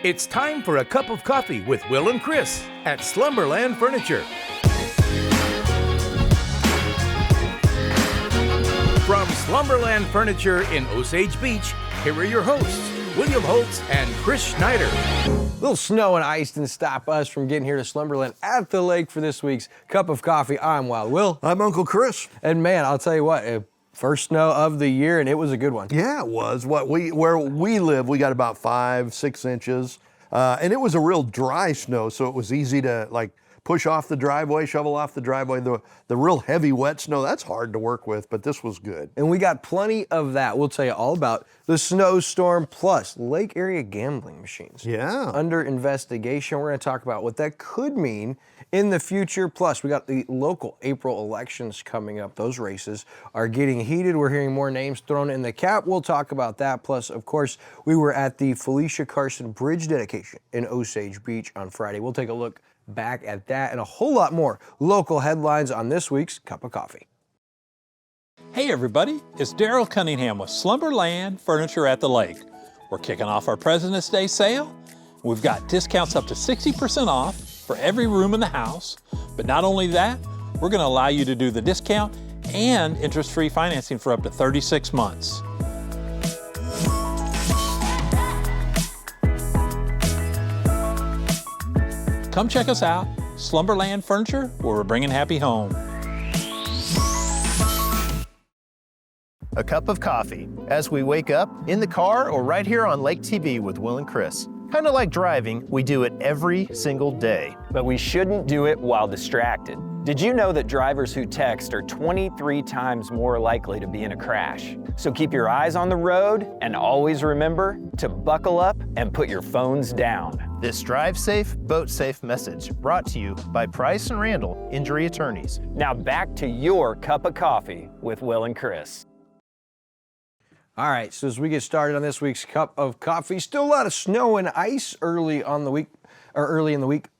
It's time for a cup of coffee with Will and Chris at Slumberland Furniture. From Slumberland Furniture in Osage Beach, here are your hosts, William Holtz and Chris Schneider. A little snow and ice didn't stop us from getting here to Slumberland at the lake for this week's Cup of Coffee. I'm Wild Will. I'm Uncle Chris. And man, I'll tell you what, first snow of the year, and it was a good one. Yeah, it was. Where we live, we got about 5-6 inches, and it was a real dry snow, so it was easy to push off the driveway, shovel off the driveway. The real heavy wet snow, that's hard to work with, but this was good. And we got plenty of that. We'll tell you all about the snowstorm plus lake area gambling machines. Yeah. Under investigation. We're going to talk about what that could mean in the future. Plus, we got the local April elections coming up. Those races are getting heated. We're hearing more names thrown in the cap. We'll talk about that. Plus, of course, we were at the Felicia Carson Bridge dedication in Osage Beach on Friday. We'll take a look back at that and a whole lot more local headlines on this week's Cup of Coffee. Hey everybody, it's Daryl Cunningham with Slumberland Furniture at the Lake. We're kicking off our President's Day sale. We've got discounts up to 60% off for every room in the house. But not only that, we're going to allow you to do the discount and interest-free financing for up to 36 months. Come check us out, Slumberland Furniture, where we're bringing happy home. A cup of coffee as we wake up, in the car, or right here on Lake TV with Will and Chris. Kind of like driving, we do it every single day. But we shouldn't do it while distracted. Did you know that drivers who text are 23 times more likely to be in a crash? So keep your eyes on the road and always remember to buckle up and put your phones down. This Drive Safe, Boat Safe message brought to you by Price and Randall Injury Attorneys. Now back to your cup of coffee with Will and Chris. All right, so as we get started on this week's Cup of Coffee, still a lot of snow and ice early in the week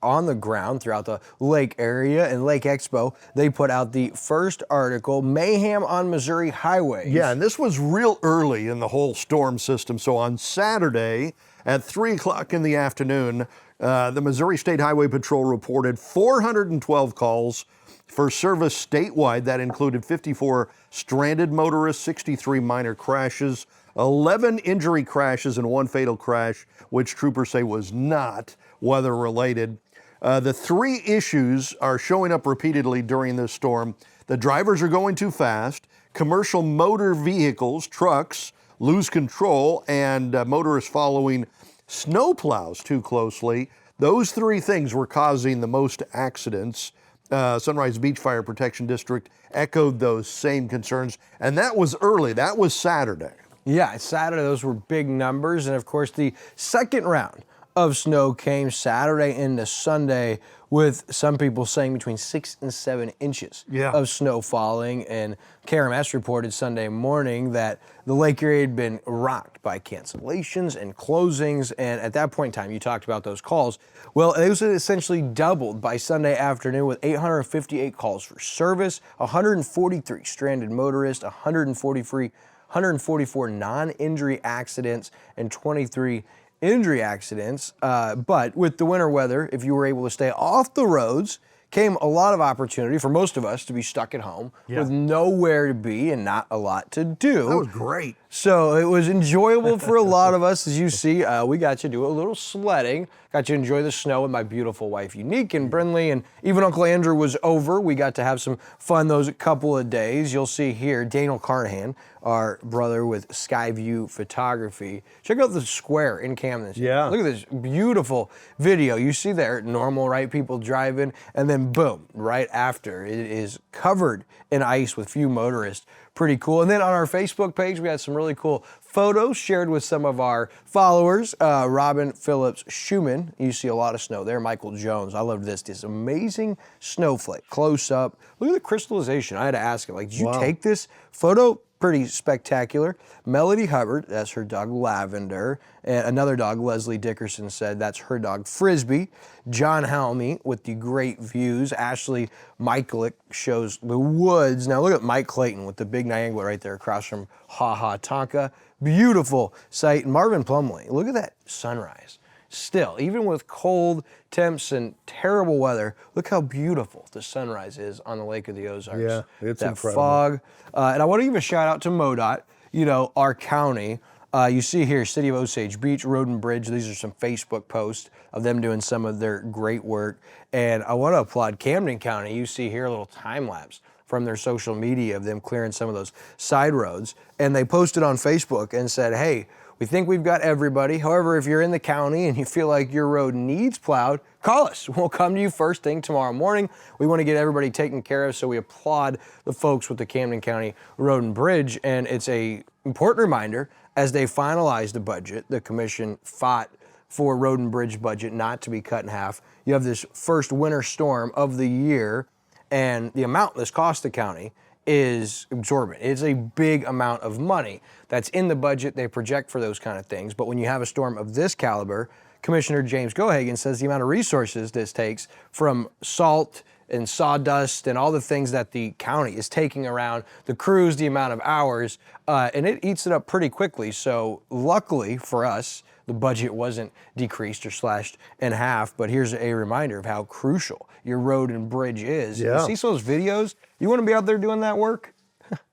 on the ground throughout the lake area. And Lake Expo, they put out the first article, Mayhem on Missouri Highways. Yeah, and this was real early in the whole storm system. So on Saturday at 3 o'clock in the afternoon, the Missouri State Highway Patrol reported 412 calls for service statewide. That included 54 stranded motorists, 63 minor crashes, 11 injury crashes, and 1 fatal crash, which troopers say was not weather-related. The 3 issues are showing up repeatedly during this storm. The drivers are going too fast, commercial motor vehicles, trucks, lose control, and motorists following snowplows too closely. Those 3 things were causing the most accidents. Sunrise Beach Fire Protection District echoed those same concerns, and that was early. That was Saturday. Yeah, Saturday, those were big numbers, and of course the second round of snow came Saturday into Sunday, with some people saying between 6 and 7 inches of snow falling. And KRMS reported Sunday morning that the lake area had been rocked by cancellations and closings. And at that point in time, you talked about those calls. Well, it was essentially doubled by Sunday afternoon with 858 calls for service, 143 stranded motorists, 144 non-injury accidents, and 23 injury accidents. But with the winter weather, if you were able to stay off the roads, came a lot of opportunity for most of us to be stuck at home with nowhere to be and not a lot to do. That was great. So it was enjoyable for a lot of us. As you see, we got to do a little sledding, got to enjoy the snow with my beautiful wife, Unique and Brinley, and even Uncle Andrew was over. We got to have some fun those couple of days. You'll see here, Daniel Carnahan, our brother with Skyview Photography. Check out the square in Camden. Yeah. Look at this beautiful video. You see there, normal, right, people driving, and then boom, right after, it is covered in ice with few motorists. Pretty cool. And then on our Facebook page, we had some really cool photos shared with some of our followers. Robin Phillips Schumann, you see a lot of snow there. Michael Jones, I love this amazing snowflake, close up. Look at the crystallization. I had to ask him, did you take this photo? Pretty spectacular. Melody Hubbard, that's her dog Lavender. And another dog, Leslie Dickerson, said that's her dog Frisbee. John Helmy with the great views. Ashley Michaelick shows the woods. Now look at Mike Clayton with the big Niangua right there across from Ha Ha Tonka. Beautiful sight. Marvin Plumley, look at that sunrise. still, even with cold temps and terrible weather, look how beautiful the sunrise is on the Lake of the Ozarks. Yeah, it's that incredible. fog. And I want to give a shout out to MoDOT, you know, our county. You see here, City of Osage Beach, Road and Bridge. These are some Facebook posts of them doing some of their great work. And I want to applaud Camden County. You see here a little time lapse from their social media of them clearing some of those side roads. And they posted on Facebook and said, hey, we think we've got everybody. However, if you're in the county and you feel like your road needs plowed, call us. We'll come to you first thing tomorrow morning. We want to get everybody taken care of, so we applaud the folks with the Camden County Road and Bridge. And it's a important reminder, as they finalized the budget, the commission fought for road and bridge budget not to be cut in half. You have this first winter storm of the year, and the amount this cost the county is exorbitant. It's a big amount of money that's in the budget. They project for those kind of things. But when you have a storm of this caliber, Commissioner James Gohagan says the amount of resources this takes, from salt and sawdust and all the things that the county is taking around, the crews, the amount of hours, and it eats it up pretty quickly. So luckily for us, the budget wasn't decreased or slashed in half, but here's a reminder of how crucial your road and bridge is. Yeah. You see some of those videos? You want to be out there doing that work?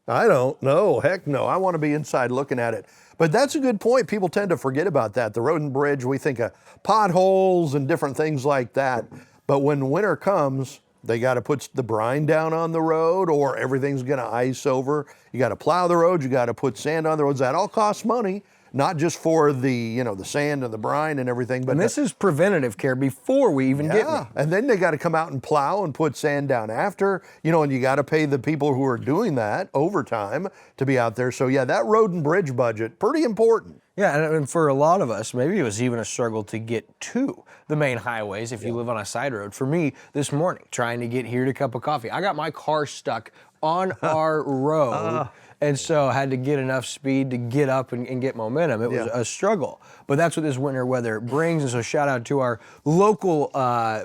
I don't know. Heck no. I want to be inside looking at it. But that's a good point. People tend to forget about that. The road and bridge, we think of potholes and different things like that. But when winter comes, they got to put the brine down on the road, or everything's going to ice over. You got to plow the road. You got to put sand on the roads. That all costs money. Not just for the, you know, the sand and the brine and everything, but And this is preventative care before we even get there. and then they got to come out and plow and put sand down after, you know, and you got to pay the people who are doing that overtime to be out there. So yeah, that road and bridge budget, pretty important. Yeah, and for a lot of us, maybe it was even a struggle to get to the main highways if you live on a side road. For me, this morning, trying to get here to a cup of coffee, I got my car stuck on our road. And so I had to get enough speed to get up and get momentum. It was a struggle. But that's what this winter weather brings. And so shout out to our local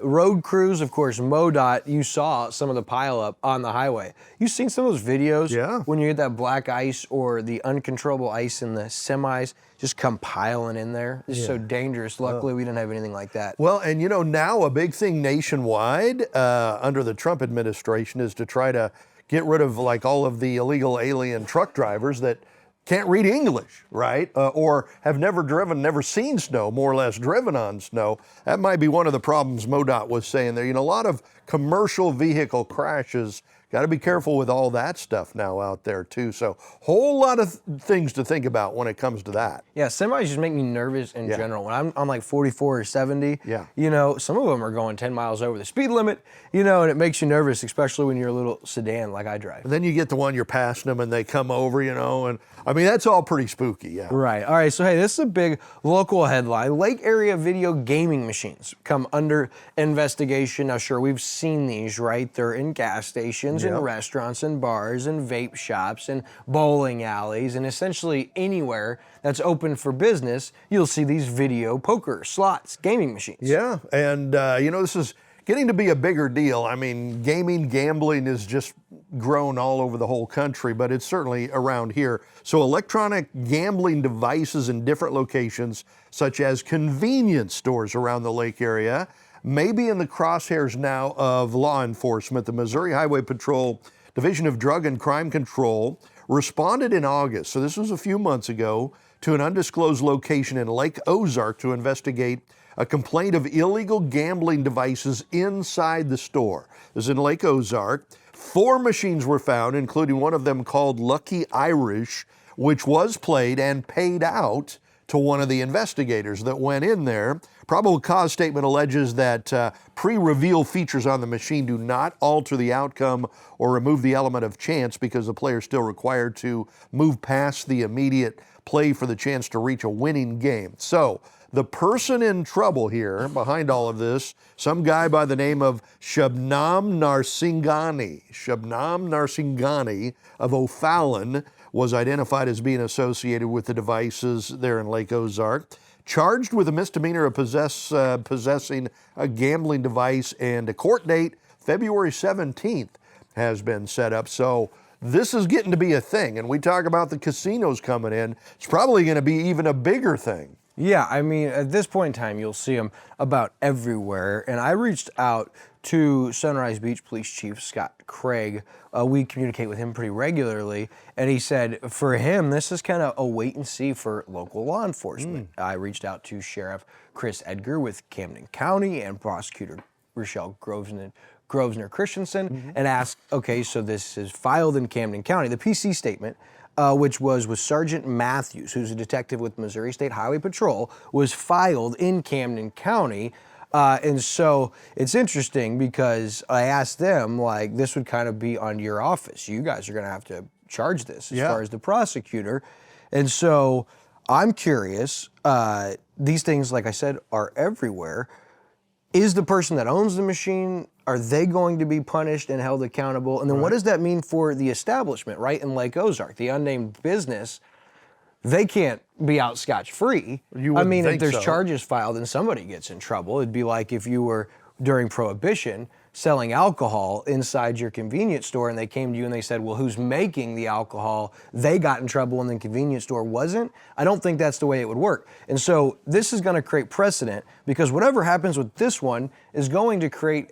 road crews. Of course, MoDOT, you saw some of the pileup on the highway. You've seen some of those videos when you get that black ice or the uncontrollable ice in the semis just come piling in there. It's so dangerous. Luckily, we didn't have anything like that. Well, and you know, now a big thing nationwide under the Trump administration is to try to get rid of like all of the illegal alien truck drivers that can't read English, right? Or have never seen snow, more or less driven on snow. That might be one of the problems MoDOT was saying there. You know, a lot of commercial vehicle crashes. Got to be careful with all that stuff now out there too. So whole lot of things to think about when it comes to that. Yeah, semis just make me nervous in general. When I'm on like 44 or 70, you know, some of them are going 10 miles over the speed limit, you know, and it makes you nervous, especially when you're a little sedan like I drive. And then you get the one you're passing them and they come over, you know, and I mean, that's all pretty spooky, Right. All right, so hey, this is a big local headline. Lake area video gaming machines come under investigation. Now, sure, we've seen these, right? They're in gas stations, in restaurants and bars and vape shops and bowling alleys, and essentially anywhere that's open for business, you'll see these video poker, slots, gaming machines. Yeah, and you know, this is getting to be a bigger deal. I mean, gambling is just grown all over the whole country, but it's certainly around here. So electronic gambling devices in different locations, such as convenience stores around the lake area, may be in the crosshairs now of law enforcement. The Missouri Highway Patrol Division of Drug and Crime Control responded in August, so this was a few months ago, to an undisclosed location in Lake Ozark to investigate a complaint of illegal gambling devices inside the store. This is in Lake Ozark. 4 machines were found, including one of them called Lucky Irish, which was played and paid out to one of the investigators that went in there. Probable cause statement alleges that pre-reveal features on the machine do not alter the outcome or remove the element of chance, because the player is still required to move past the immediate play for the chance to reach a winning game. So the person in trouble here behind all of this, some guy by the name of Shabnam Narsingani of O'Fallon, was identified as being associated with the devices there in Lake Ozark, charged with a misdemeanor of possessing a gambling device, and a court date, February 17th, has been set up. So this is getting to be a thing, and we talk about the casinos coming in. It's probably going to be even a bigger thing. Yeah, I mean, at this point in time, you'll see them about everywhere. And I reached out to Sunrise Beach Police Chief Scott Craig. We communicate with him pretty regularly. And he said for him, this is kind of a wait and see for local law enforcement. I reached out to Sheriff Chris Edgar with Camden County and Prosecutor Rochelle Grosvenor Christensen and asked, okay, so this is filed in Camden County. The PC statement, which was with Sergeant Matthews, who's a detective with Missouri State Highway Patrol, was filed in Camden County. And so it's interesting because I asked them, like, this would kind of be on your office. You guys are going to have to charge this as far as the prosecutor. And so I'm curious, these things, like I said, are everywhere. Is the person that owns the machine, are they going to be punished and held accountable? And then what does that mean for the establishment, right, in Lake Ozark, the unnamed business? They can't be out scotch-free. I mean, if there's charges filed and somebody gets in trouble, it'd be like if you were, during Prohibition, selling alcohol inside your convenience store and they came to you and they said, well, who's making the alcohol? They got in trouble and the convenience store wasn't. I don't think that's the way it would work. And so this is going to create precedent because whatever happens with this one is going to create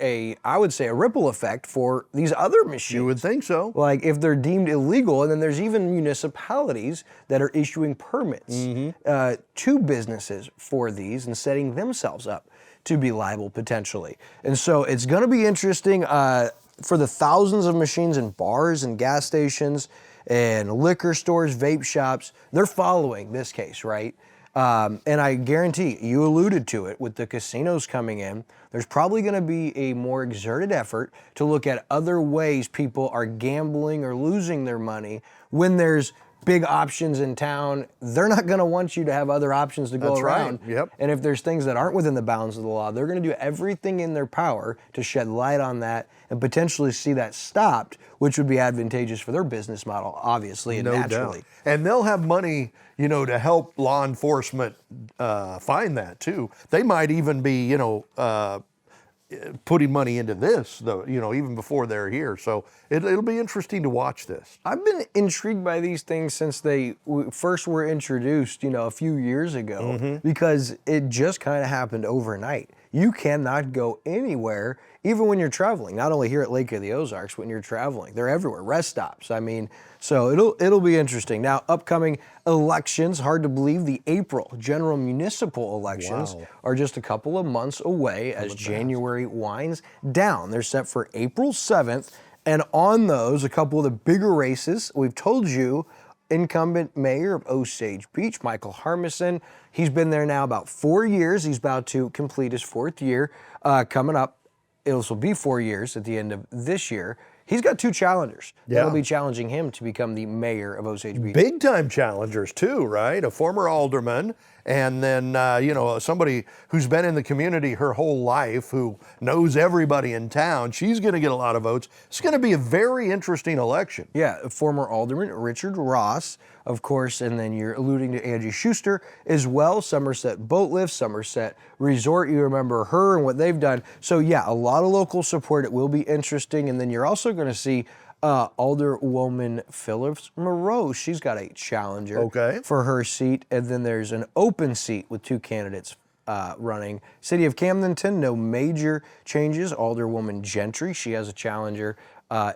I would say, a ripple effect for these other machines. You would think so. Like if they're deemed illegal, and then there's even municipalities that are issuing permits to businesses for these and setting themselves up to be liable potentially. And so it's going to be interesting for the thousands of machines in bars and gas stations and liquor stores, vape shops. They're following this case, right? And I guarantee, you alluded to it, with the casinos coming in, there's probably going to be a more exerted effort to look at other ways people are gambling or losing their money. When there's big options in town, they're not going to want you to have other options to go around. Right. Yep. And if there's things that aren't within the bounds of the law, they're going to do everything in their power to shed light on that and potentially see that stopped, which would be advantageous for their business model, obviously, and naturally. Doubt. And they'll have money, to help law enforcement find that too. They might even be, putting money into this, though, even before they're here. So it'll be interesting to watch this. I've been intrigued by these things since they first were introduced, a few years ago, because it just kind of happened overnight. You cannot go anywhere, even when you're traveling. Not only here at Lake of the Ozarks, when you're traveling, they're everywhere. Rest stops. I mean, so it'll be interesting. Now, upcoming elections, hard to believe, the April general municipal elections are just a couple of months away as January winds down. They're set for April 7th, and on those, a couple of the bigger races. We've told you, incumbent mayor of Osage Beach, Michael Harmison, he's been there now about 4 years. He's about to complete his 4th year coming up. This will be 4 years at the end of this year. He's got 2 challengers that'll be challenging him to become the mayor of Osage Beach. Big time challengers too, right? A former alderman, and then somebody who's been in the community her whole life, who knows everybody in town. She's going to get a lot of votes. It's going to be a very interesting election. Yeah, former alderman Richard Ross, of course, and then you're alluding to Angie Schuster as well. Somerset Boat Lift, Somerset Resort. You remember her and what they've done. So yeah, a lot of local support. It will be interesting, and then you're also going to see Alderwoman Phyllis Moreau. She's got a challenger for her seat, and then there's an open seat with 2 candidates running. City of Camdenton, no major changes. Alderwoman Gentry, she has a challenger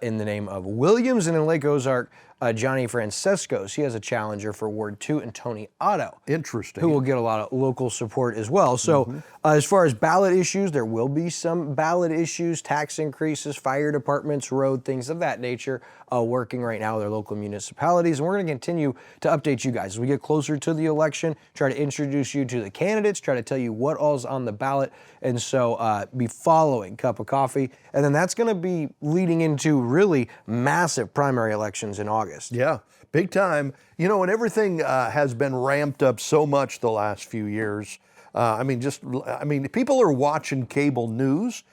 in the name of Williams, and in Lake Ozark, Johnny Francesco, he has a challenger for Ward 2, and Tony Otto. Interesting. Who will get a lot of local support as well. So as far as ballot issues, there will be some ballot issues, tax increases, fire departments, road, things of that nature, working right now with their local municipalities. And we're going to continue to update you guys as we get closer to the election, try to introduce you to the candidates, try to tell you what all's on the ballot. And so be following Cup of Coffee. And then that's going to be leading into really massive primary elections in August. Yeah, big time. And everything has been ramped up so much the last few years. People are watching cable news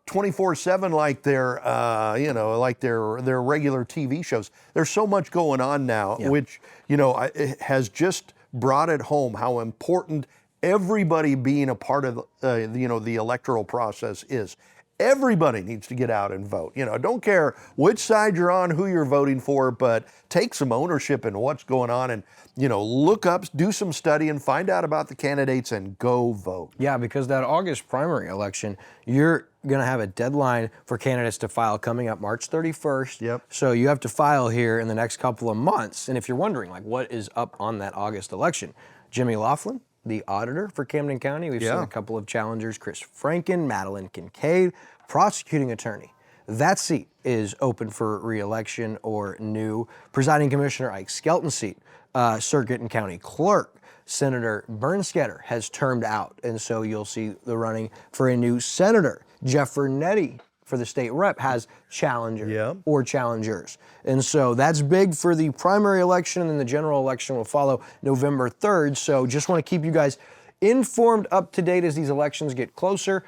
24/7 like they're, like their regular TV shows. There's so much going on now, which, it has just brought it home how important everybody being a part of, the electoral process is. everybody needs to get out and vote. You know, don't care which side you're on, who you're voting for, but take some ownership in what's going on and, you know, look up, do some study and find out about the candidates and go vote. Yeah, because that August primary election, you're going to have a deadline for candidates to file coming up March 31st. Yep. So you have to file here in the next couple of months. And if you're wondering, like, what is up on that August election? Jimmy Laughlin, the auditor for Camden County. We've seen a couple of challengers, Chris Franken, Madeline Kincaid, prosecuting attorney. That seat is open for re-election or new. Presiding Commissioner Ike Skelton's seat, circuit and county clerk, Senator Bernstetter has termed out. And so you'll see the running for a new senator. Jeff Vernetti for the state rep has challenger or challengers. And so that's big for the primary election, and then the general election will follow November 3rd. So just want to keep you guys informed, up to date as these elections get closer.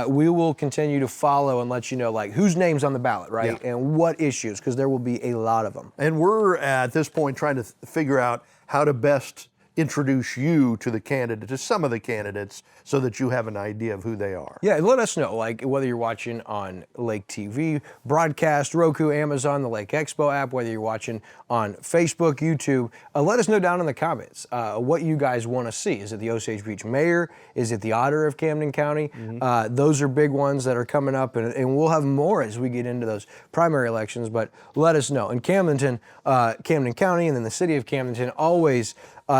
We will continue to follow and let you know, like, whose name's on the ballot, right? And what issues, because there will be a lot of them. And we're at this point trying to figure out how to best introduce you to the candidate, to some of the candidates, so that you have an idea of who they are. Yeah, let us know, like, whether you're watching on Lake TV, broadcast, Roku, Amazon, the Lake Expo app, whether you're watching on Facebook, YouTube. Let us know down in the comments what you guys want to see. Is it the Osage Beach Mayor? Is it the Auditor of Camden County? Those are big ones that are coming up, and we'll have more as we get into those primary elections, but let us know. In Camden County, and then the city of Camdenton, always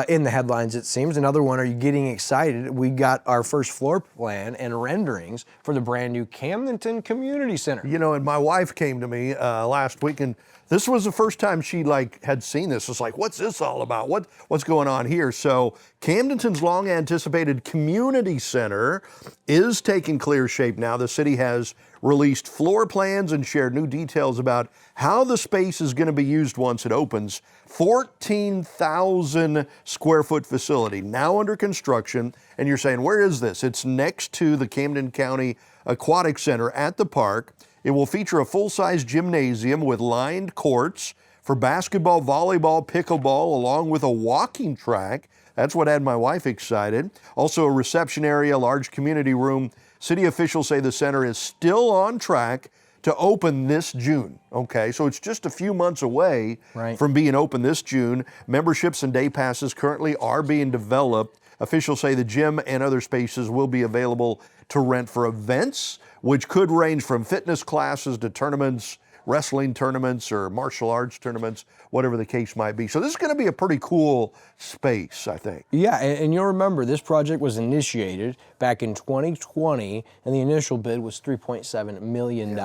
in the headlines, it seems. Another one, are you getting excited? We got our first floor plan and renderings for the brand new Camdenton Community Center. You know, and my wife came to me last week, and this was the first time she had seen this. It's like, what's this all about? What's going on here? So Camdenton's long anticipated community center is taking clear shape now. The city has released floor plans and shared new details about how the space is going to be used once it opens. 14,000 square foot facility now under construction. And you're saying, where is this? It's next to the Camden County Aquatic Center at the park. It will feature a full-size gymnasium with lined courts for basketball, volleyball, pickleball, along with a walking track. That's what had my wife excited. Also a reception area, large community room. City officials say the center is still on track to open this June. Okay, so it's just a few months away from being open this June. Memberships and day passes currently are being developed. Officials say the gym and other spaces will be available to rent for events, which could range from fitness classes to tournaments, wrestling tournaments or martial arts tournaments, whatever the case might be. So this is going to be a pretty cool space, I think. Yeah, and you'll remember this project was initiated back in 2020, and the initial bid was $3.7 million.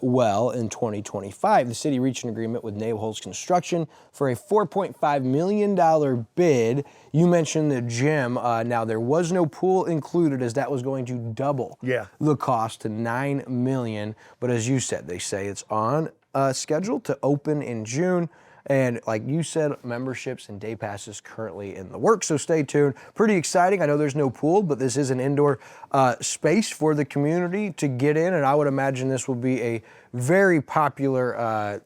Well, in 2025, the city reached an agreement with Naval Holtz Construction for a $4.5 million bid. You mentioned the gym. Now, there was no pool included, as that was going to double the cost to $9 million. But as you said, they say it's on schedule to open in June. And like you said, memberships and day passes currently in the works, so stay tuned. Pretty exciting. I know there's no pool, but this is an indoor space for the community to get in, and I would imagine this will be a very popular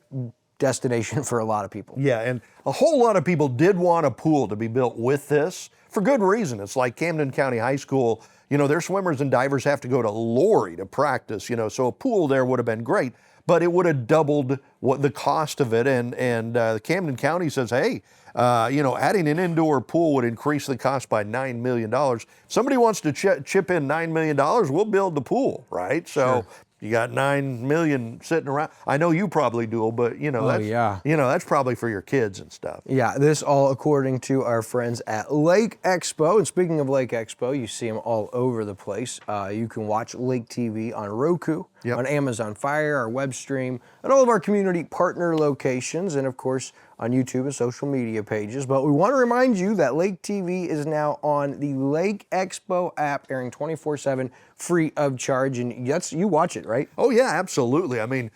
destination for a lot of people. Yeah, and a whole lot of people did want a pool to be built with this for good reason. It's like Camden County High School, you know, their swimmers and divers have to go to Lori to practice, you know, so a pool there would have been great. But it would have doubled what the cost of it, and Camden County says, hey, you know, adding an indoor pool would increase the cost by $9 million. Somebody wants to chip in $9 million, we'll build the pool, right? So you got $9 million sitting around. I know you probably do, but you know, that's probably for your kids and stuff. Yeah, this all according to our friends at Lake Expo. And speaking of Lake Expo, you see them all over the place. You can watch Lake TV on Roku, on Amazon Fire, our web stream, and all of our community partner locations, and of course on YouTube and social media pages. But we want to remind you that Lake TV is now on the Lake Expo app, airing 24/7, free of charge, and you watch it, right? Oh yeah, absolutely. I mean,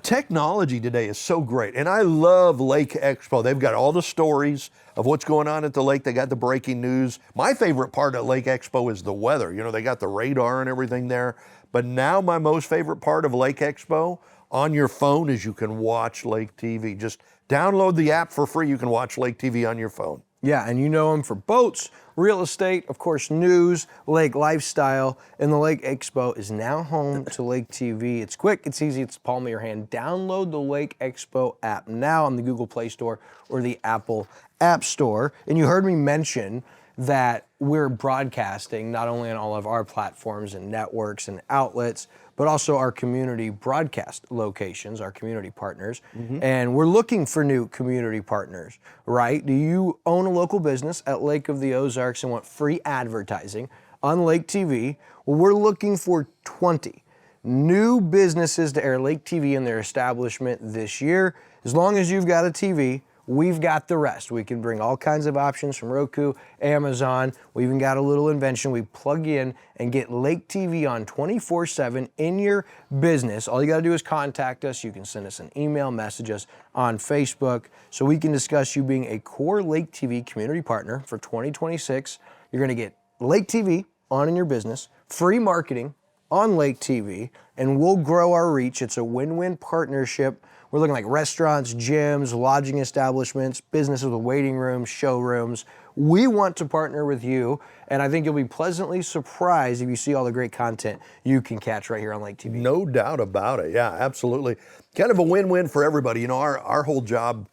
technology today is so great, and I love Lake Expo. They've got all the stories of what's going on at the lake. They got the breaking news. My favorite part of Lake Expo is the weather. You know, they got the radar and everything there. But now my most favorite part of Lake Expo on your phone is you can watch Lake TV. Just download the app for free. You can watch Lake TV on your phone. Yeah, and you know them for boats, real estate, of course, news, lake lifestyle, and the Lake Expo is now home to Lake TV. It's quick, it's easy, it's the palm of your hand. Download the Lake Expo app now on the Google Play Store or the Apple App Store. And you heard me mention that we're broadcasting not only on all of our platforms and networks and outlets, but also our community broadcast locations, our community partners. And we're looking for new community partners, right? Do you own a local business at Lake of the Ozarks and want free advertising on Lake TV? Well, we're looking for 20 new businesses to air Lake TV in their establishment this year. As long as you've got a TV, we've got the rest. We can bring all kinds of options from Roku, Amazon. We even got a little invention. We plug in and get Lake TV on 24/7 in your business. All you got to do is contact us. You can send us an email, message us on Facebook, so we can discuss you being a core Lake TV community partner for 2026. You're going to get Lake TV on in your business, free marketing on Lake TV, and we'll grow our reach. It's a win-win partnership. We're looking like restaurants, gyms, lodging establishments, businesses with waiting rooms, showrooms. We want to partner with you, and I think you'll be pleasantly surprised if you see all the great content you can catch right here on Lake TV. No doubt about it. Yeah, absolutely. Kind of a win-win for everybody. You know, our whole job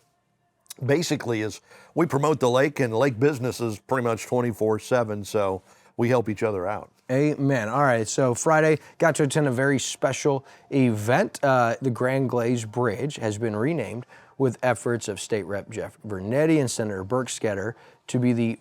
basically is we promote the lake, and lake businesses pretty much 24/7, so we help each other out. Amen. All right, so Friday, got to attend a very special event. The Grand Glaize Bridge has been renamed with efforts of State Rep Jeff Vernetti and Senator Burke Sketter to be the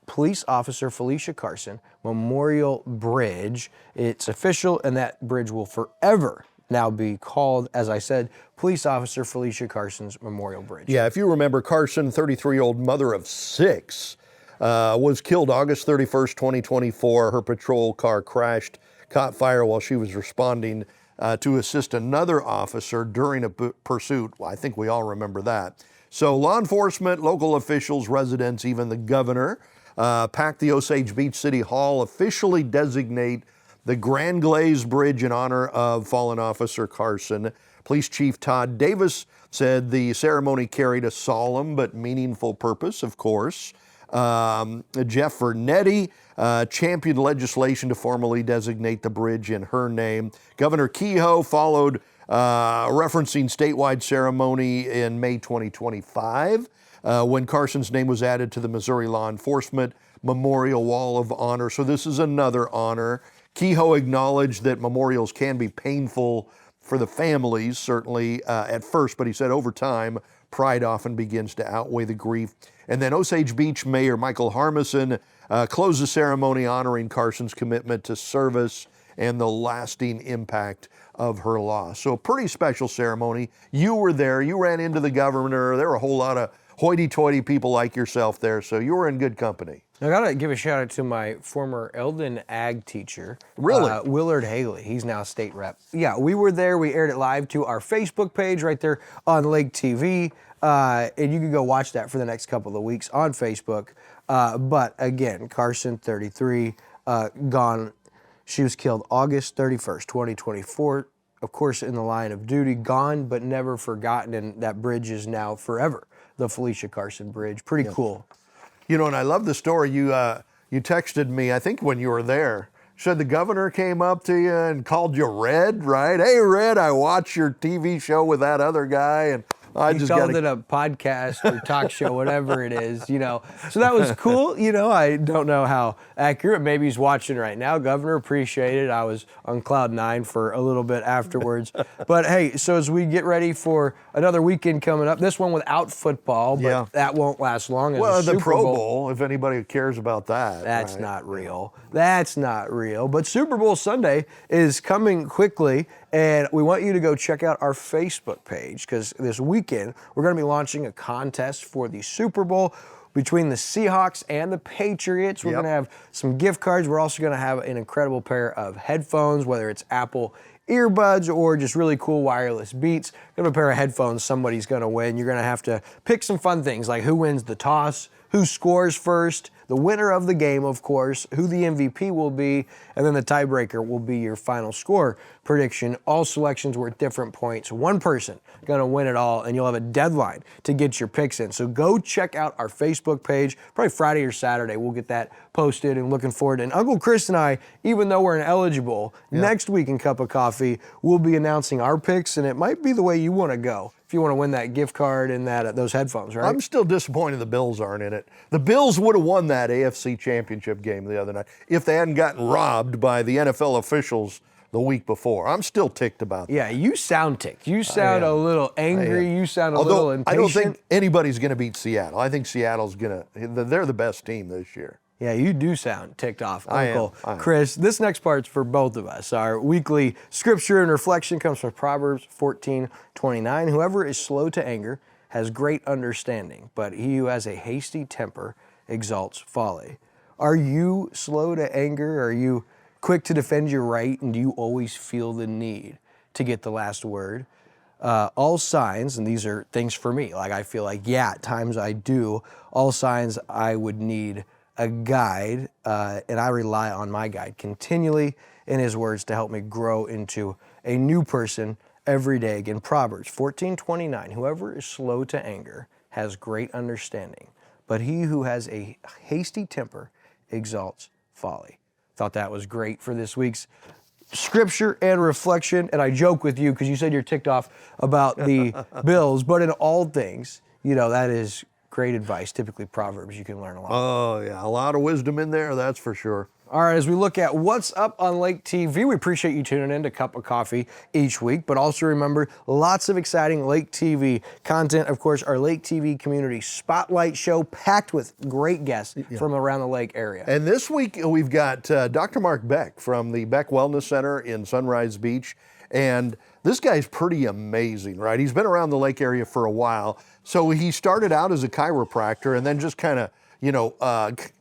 Police Officer Phylicia Carson Memorial Bridge. It's official, and that bridge will forever now be called, as I said, Police Officer Phylicia Carson's Memorial Bridge. Yeah, if you remember, Carson, 33-year-old mother of 6, was killed August 31st, 2024. Her patrol car crashed, caught fire while she was responding to assist another officer during a pursuit. Well, I think we all remember that. So law enforcement, local officials, residents, even the governor, packed the Osage Beach City Hall, officially designate the Grand Glaize Bridge in honor of fallen Officer Carson. Police Chief Todd Davis said the ceremony carried a solemn but meaningful purpose, of course. Jeff Vernetti championed legislation to formally designate the bridge in her name. Governor Kehoe followed, referencing statewide ceremony in May 2025 when Carson's name was added to the Missouri Law Enforcement Memorial Wall of Honor. So this is another honor. Kehoe acknowledged that memorials can be painful for the families, certainly at first, but he said over time, pride often begins to outweigh the grief. And then Osage Beach Mayor Michael Harmison closed the ceremony honoring Carson's commitment to service and the lasting impact of her loss. So a pretty special ceremony. You were there. You ran into the governor. There were a whole lot of hoity-toity people like yourself there, so you were in good company. I gotta give a shout out to my former Eldon ag teacher. Really? Willard Haley. He's now state rep. Yeah, we were there. We aired it live to our Facebook page right there on Lake TV. And you can go watch that for the next couple of weeks on Facebook. But again, Carson, 33, gone. She was killed August 31st, 2024. Of course, in the line of duty, gone but never forgotten. And that bridge is now forever the Phylicia Carson Bridge. Pretty cool. You know, and I love the story. You texted me, I think when you were there, said the governor came up to you and called you Red, right? Hey, Red, I watched your TV show with that other guy, and I he just called it a podcast or talk show, whatever it is, you know. So that was cool. You know, I don't know how accurate. Maybe he's watching right now. Governor, appreciate it. I was on cloud 9 for a little bit afterwards. But hey, so as we get ready for another weekend coming up, this one without football, but that won't last long. As well, the Super Pro Bowl. Bowl, if anybody cares about that. That's right? not real. That's not real. But Super Bowl Sunday is coming quickly, and we want you to go check out our Facebook page because this weekend we're going to be launching a contest for the Super Bowl between the Seahawks and the Patriots. We're going to have some gift cards. We're also going to have an incredible pair of headphones, whether it's Apple earbuds or just really cool wireless Beats. Got a pair of headphones somebody's going to win. You're going to have to pick some fun things like who wins the toss, who scores first, the winner of the game, of course, who the MVP will be, and then the tiebreaker will be your final score prediction. All selections were at different points. One person going to win it all, and you'll have a deadline to get your picks in. So go check out our Facebook page. Probably Friday or Saturday, we'll get that posted, and looking forward. And Uncle Chris and I, even though we're ineligible, next week in Cup of Coffee, we'll be announcing our picks, and it might be the way you want to go if you want to win that gift card and those headphones, right? I'm still disappointed the Bills aren't in it. The Bills would have won that AFC Championship game the other night if they hadn't gotten robbed by the NFL officials the week before. I'm still ticked about that. Yeah, you sound ticked. You sound a little angry. You sound a little impatient. I don't think anybody's going to beat Seattle. I think Seattle's going to, they're the best team this year. Yeah, you do sound ticked off, Uncle Chris. This next part's for both of us. Our weekly scripture and reflection comes from Proverbs 14:29. Whoever is slow to anger has great understanding, but he who has a hasty temper exalts folly. Are you slow to anger? Are you quick to defend your right? And do you always feel the need to get the last word? All signs, and these are things for me, like I feel like, at times I do, all signs I would need a guide, and I rely on my guide continually in his words to help me grow into a new person every day. Again, Proverbs 14:29, whoever is slow to anger has great understanding, but he who has a hasty temper exalts folly. Thought that was great for this week's scripture and reflection, and I joke with you because you said you're ticked off about the Bills, but in all things, that is great advice. Typically Proverbs, you can learn a lot. Oh, yeah, a lot of wisdom in there, that's for sure. All right, as we look at what's up on Lake TV, we appreciate you tuning in to Cup of Coffee each week, but also remember, lots of exciting Lake TV content. Of course, our Lake TV Community Spotlight Show, packed with great guests from around the lake area. And this week, we've got Dr. Mark Beck from the Beck Wellness Center in Sunrise Beach. And this guy's pretty amazing, right? He's been around the lake area for a while. So he started out as a chiropractor and then just kind of,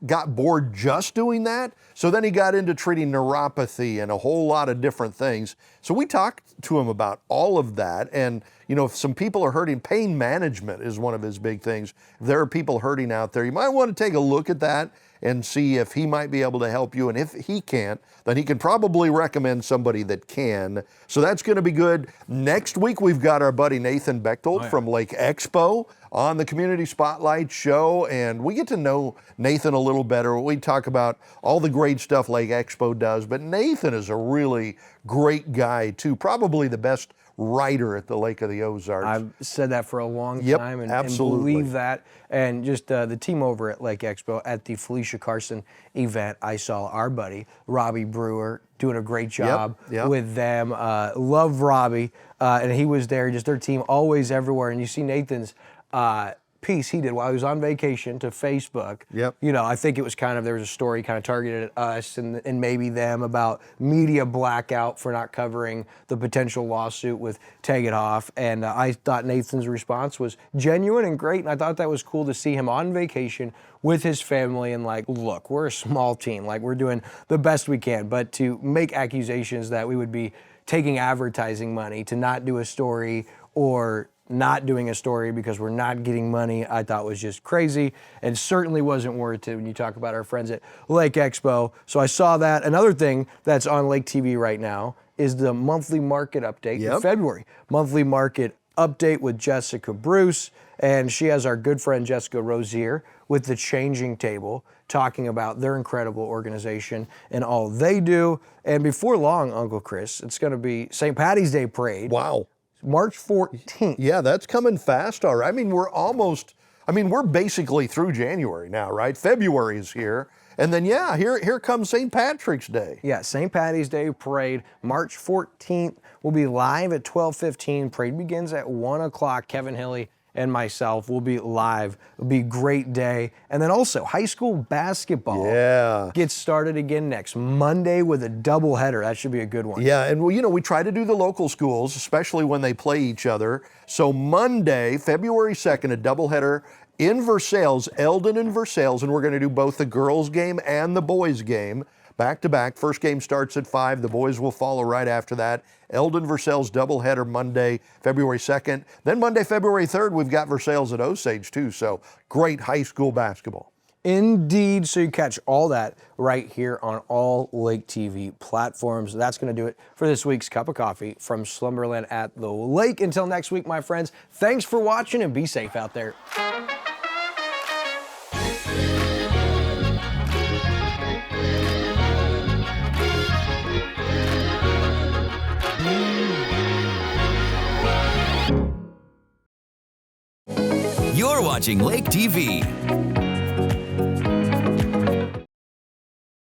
got bored just doing that. So then he got into treating neuropathy and a whole lot of different things. So we talked to him about all of that. And, if some people are hurting, pain management is one of his big things. If there are people hurting out there, you might want to take a look at that and see if he might be able to help you. And if he can't, then he can probably recommend somebody that can. So that's going to be good. Next week, we've got our buddy Nathan Bechtold from Lake Expo on the Community Spotlight Show, and we get to know Nathan a little better. We talk about all the great stuff Lake Expo does, but Nathan is a really great guy too, probably the best writer at the Lake of the Ozarks. I've said that for a long time and absolutely. believe that. And just the team over at Lake Expo at the Felicia Carson event, I saw our buddy Robbie Brewer doing a great job with them. Love Robbie, and he was there, just their team always everywhere. And you see Nathan's piece he did while he was on vacation to Facebook. I think it was there was a story kind of targeted at us and maybe them about media blackout for not covering the potential lawsuit with Tegethoff. And I thought Nathan's response was genuine and great. And I thought that was cool to see him on vacation with his family and look, we're a small team. We're doing the best we can. But to make accusations that we would be taking advertising money to not do a story or not doing a story because we're not getting money, I thought was just crazy and certainly wasn't worth it when you talk about our friends at Lake Expo. So I saw that. Another thing that's on Lake TV right now is the monthly market update in February. Monthly market update with Jessica Bruce, and she has our good friend Jessica Rozier with the Changing Table talking about their incredible organization and all they do. And before long, Uncle Chris, it's going to be St. Patty's Day Parade. Wow. March 14th. Yeah, that's coming fast. All right. We're basically through January now, right? February is here. And then, here comes St. Patrick's Day. Yeah, St. Patty's Day Parade, March 14th. We'll be live at 12:15. Parade begins at 1 o'clock. Kevin Hilly and myself will be live. It'll be a great day. And then also, high school basketball gets started again next Monday with a doubleheader. That should be a good one. Yeah, and we try to do the local schools, especially when they play each other. So Monday, February 2nd, a doubleheader in Versailles, Eldon and Versailles, and we're going to do both the girls' game and the boys' game back to back. First game starts at 5. The boys will follow right after that. Eldon Versailles doubleheader Monday, February 2nd. Then Monday, February 3rd, we've got Versailles at Osage too. So great high school basketball. Indeed, so you catch all that right here on all Lake TV platforms. That's going to do it for this week's Cup of Coffee from Slumberland at the Lake. Until next week, my friends, thanks for watching and be safe out there. You're watching Lake TV.